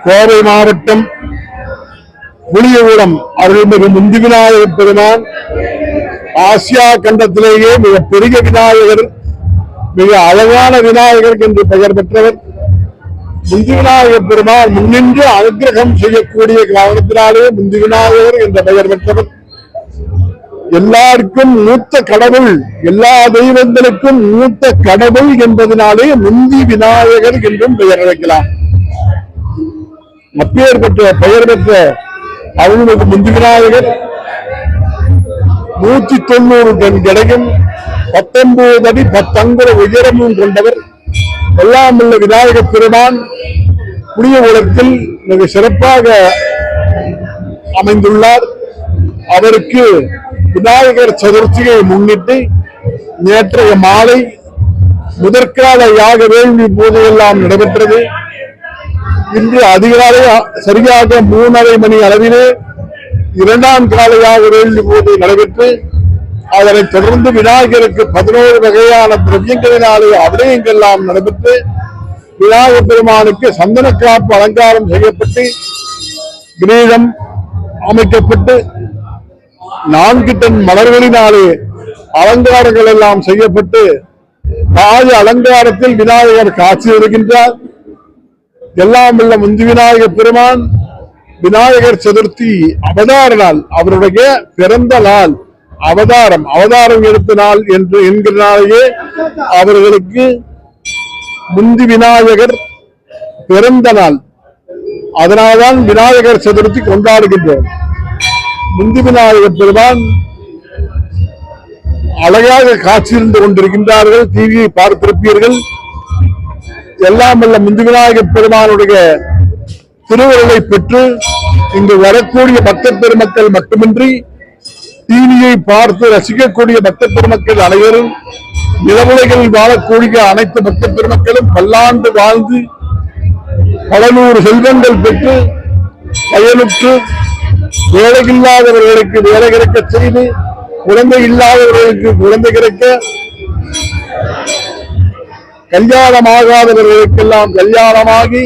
கோவை மாவட்டம் புளியகுளம் அருள்மிகு முந்தி விநாயகர் பெருமான் ஆசியா கண்டத்திலேயே மிக பெரிய விநாயகர், மிக அழகான விநாயகர் என்று பெயர் பெற்றவர். முந்தி விநாயகர் பெருமான் முன்னின்று அனுகிரகம் செய்யக்கூடிய காரணத்தினாலே முந்தி விநாயகர் என்ற பெயர் பெற்றவர். எல்லாருக்கும் மூத்த கடவுள், எல்லா தெய்வங்களுக்கும் மூத்த கடவுள் என்பதனாலே முந்தி விநாயகர் என்றும் பெயர் வைக்கலாம். அப்பேர் பெற்ற பெயர் பெற்ற அருள்மிகு முந்தி விநாயகர் 190 டன் எடையும் 19 அடி 10 அங்குல உயரமும் கொண்டவர். எல்லாம் உள்ள விநாயகர் பெருமான் புளியகுளத்தில் மிக சிறப்பாக அமைந்துள்ளார். அவருக்கு விநாயகர் சதுர்த்தியை முன்னிட்டு நேற்றைய மாலை முதற்கால யாக வேள்வி பூஜையெல்லாம் நடைபெற்றது. இன்று அதிகாலை சரியாக 3:30 மணி அளவிலே 2ஆம் கால யாக வேள்வி பூஜை நடைபெற்று அதனைத் தொடர்ந்து விநாயகருக்கு 11 வகையான திரவியங்களினாலே அபிநயங்கள்லாம் நடைபெற்று விநாயகர் பெருமானுக்கு சந்தன காப்பு அலங்காரம் செய்யப்பட்டு கிரீடம் அமைக்கப்பட்டு 4 டன் மலர்களினாலே அலங்காரங்கள் எல்லாம் செய்யப்பட்டு ராஜ அலங்காரத்தில் விநாயகர் காட்சி வருகின்றார். எல்லாம் உள்ள முந்தி விநாயகர் பெருமான் விநாயகர் சதுர்த்தி அவதார நாள், அவருடைய பிறந்த நாள், அவதாரம் எடுத்த நாள் என்று என்கிறனாலேயே அவர்களுக்கு முந்தி விநாயகர் பிறந்த நாள். அதனால்தான் விநாயகர் சதுர்த்தி கொண்டாடுகின்றோம். முந்தி விநாயகர் பெருமான் அழகாக காட்சியிருந்து கொண்டிருக்கின்றார்கள். டிவியை பார்த்திருப்பீர்கள். எல்லாம் வல்ல முந்தி விநாயகர் பெருமானுடைய திருவருளை பெற்று இங்கு வரக்கூடிய பக்தர் பெருமக்கள் மட்டுமின்றி டிவியை பார்த்து ரசிக்கக்கூடிய பக்தர் பெருமக்கள் அனைவரும், நிலவுலைகளில் வாழக்கூடிய அனைத்து பக்தர் பெருமக்களும் பல்லாண்டு வாழ்ந்து பல நூறு செல்வங்கள் பெற்று பயனுற்று வேலையில்லாதவர்களுக்கு வேலை கிடைக்க செய்து, குழந்தை இல்லாதவர்களுக்கு குழந்தை கிடைக்க, கல்யாணமாகாதவர்களுக்கெல்லாம் கல்யாணமாகி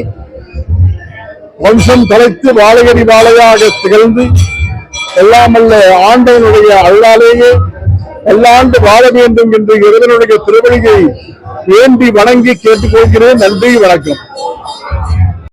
வம்சம் தலைத்து வாழையடி வாழையாக திகழ்ந்து எல்லாம் அல்ல ஆண்டவனுடைய அருளாலேயே பல்லாண்டு வாழ வேண்டும் என்று இறைவனுடைய திருவடியை வேண்டி வணங்கி கேட்டுக்கொள்கிறேன். நன்றி, வணக்கம்.